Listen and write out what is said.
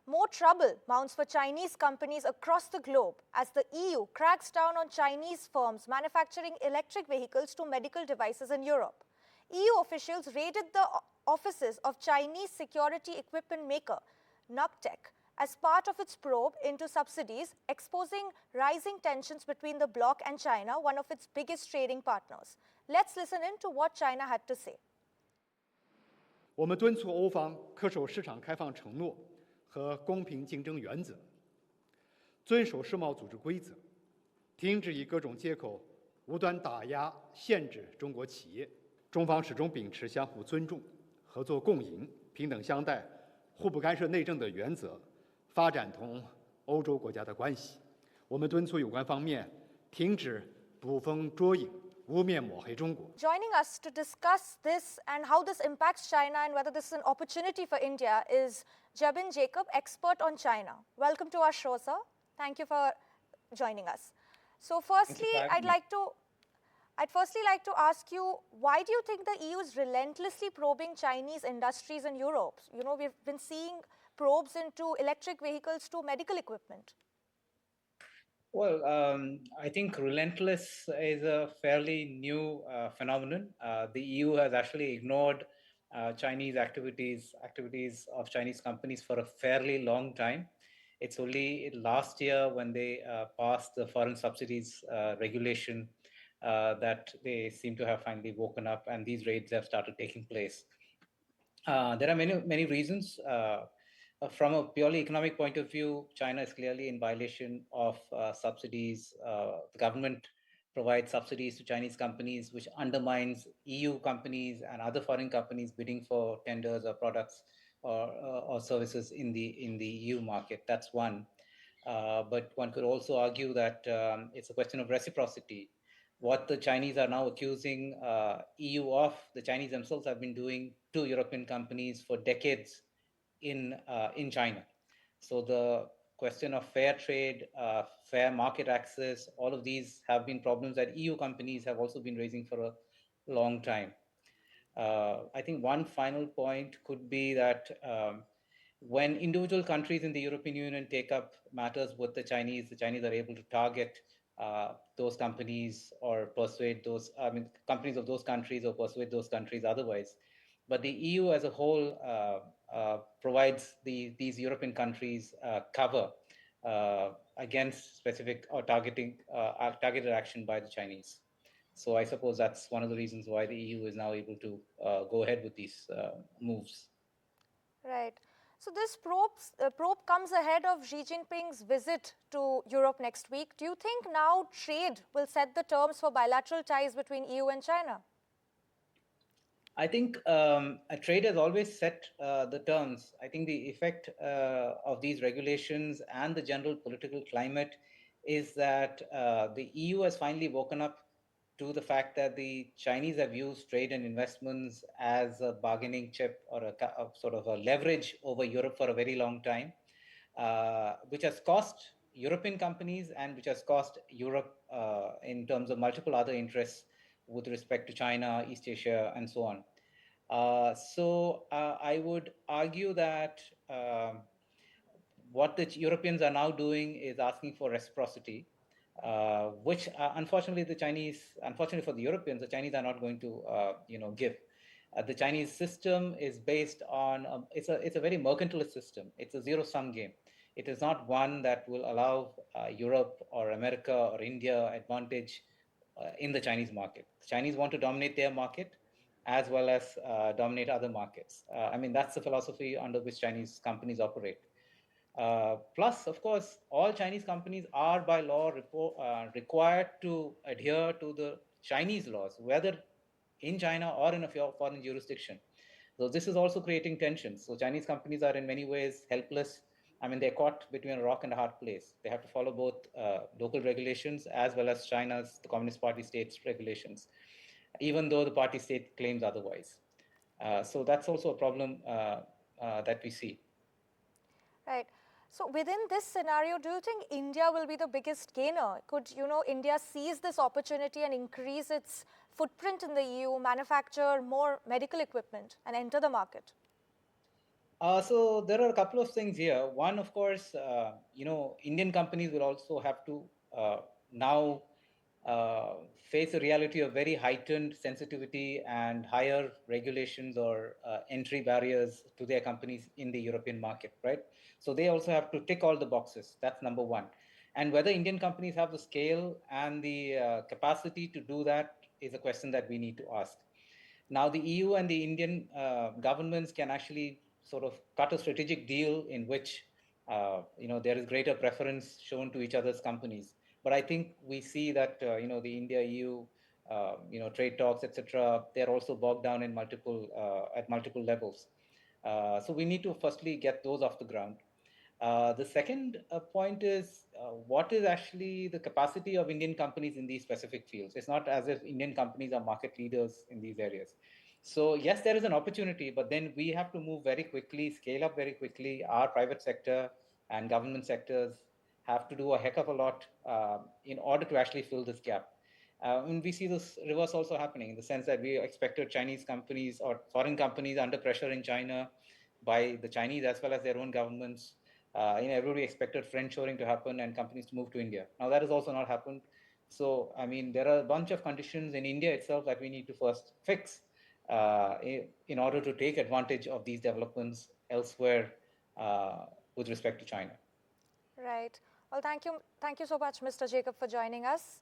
More trouble mounts for Chinese companies across the globe as the EU cracks down on Chinese firms manufacturing electric vehicles to medical devices in Europe. EU officials raided the offices of Chinese security equipment maker Nugtech as part of its probe into subsidies, exposing rising tensions between the bloc and China, one of its biggest trading partners. Let's listen in to what China had to say. 我们敦促欧方恪守市场开放承诺和公平竞争原则，遵守世贸组织规则，停止以各种借口无端打压、限制中国企业。中方始终秉持相互尊重、合作共赢、平等相待、互不干涉内政的原则，发展同欧洲国家的关系。我们敦促有关方面停止捕风捉影、污蔑抹黑中国。 Joining us to discuss this and how this impacts China and whether this is an opportunity for India is Jabin Jacob, expert on China. Welcome to our show, sir. Thank you for joining us. So firstly, I'd firstly like to ask you, why do you think the EU is relentlessly probing Chinese industries in Europe? You know, we've been seeing probes into electric vehicles to medical equipment. Well, I think relentless is a fairly new phenomenon. The EU has actually ignored Chinese activities of Chinese companies for a fairly long time. It's only last year when they passed the foreign subsidies regulation that they seem to have finally woken up, and these raids have started taking place. There are many reasons. From a purely economic point of view, China is clearly in violation of subsidies. The government provides subsidies to Chinese companies, which undermines EU companies and other foreign companies bidding for tenders or products or services in the EU market. That's one. But one could also argue that it's a question of reciprocity. What the Chinese are now accusing EU of, the Chinese themselves have been doing to European companies for decades in China. So the question of fair trade, fair market access, all of these have been problems that EU companies have also been raising for a long time. I think one final point could be that when individual countries in the European Union take up matters with the Chinese are able to target those companies or persuade those, companies of those countries or persuade those countries otherwise. But the EU as a whole provides these European countries cover against specific or targeted action by the Chinese. So I suppose that's one of the reasons why the EU is now able to go ahead with these moves. Right. So this probe comes ahead of Xi Jinping's visit to Europe next week. Do you think now trade will set the terms for bilateral ties between EU and China? I think a trade has always set the terms. I think the effect of these regulations and the general political climate is that the EU has finally woken up to the fact that the Chinese have used trade and investments as a bargaining chip or a sort of a leverage over Europe for a very long time, which has cost European companies and which has cost Europe in terms of multiple other interests with respect to China, East Asia, and so on. So I would argue that what the Europeans are now doing is asking for reciprocity, which unfortunately for the Europeans, the Chinese are not going to give. The Chinese system is based on it's a very mercantilist system. It's a zero-sum game. It is not one that will allow Europe or America or India advantage in the Chinese market. The Chinese want to dominate their market as well as dominate other markets. That's the philosophy under which Chinese companies operate. Plus, of course, all Chinese companies are by law required to adhere to the Chinese laws, whether in China or in a foreign jurisdiction. So this is also creating tensions. So Chinese companies are in many ways helpless. They're caught between a rock and a hard place. They have to follow both local regulations as well as China's, the Communist Party state's regulations, even though the party state claims otherwise. So that's also a problem that we see. Right. So within this scenario, do you think India will be the biggest gainer? Could, India seize this opportunity and increase its footprint in the EU, manufacture more medical equipment and enter the market? So there are a couple of things here. One, of course, Indian companies will also have to now face a reality of very heightened sensitivity and higher regulations or entry barriers to their companies in the European market, right? So they also have to tick all the boxes. That's number one. And whether Indian companies have the scale and the capacity to do that is a question that we need to ask. Now, the EU and the Indian governments can actually sort of cut a strategic deal in which there is greater preference shown to each other's companies. But I think we see that the India EU trade talks, etc. They're also bogged down in multiple at multiple levels. So we need to firstly get those off the ground. The second point is what is actually the capacity of Indian companies in these specific fields? It's not as if Indian companies are market leaders in these areas. So, yes, there is an opportunity, but then we have to move very quickly, scale up very quickly. Our private sector and government sectors have to do a heck of a lot in order to actually fill this gap. And we see this reverse also happening in the sense that we expected Chinese companies or foreign companies under pressure in China by the Chinese as well as their own governments. Everybody expected friendshoring to happen and companies to move to India. Now that has also not happened. So, I mean, there are a bunch of conditions in India itself that we need to first fix in order to take advantage of these developments elsewhere with respect to China. Right. Well, thank you so much, Mr. Jacob, for joining us.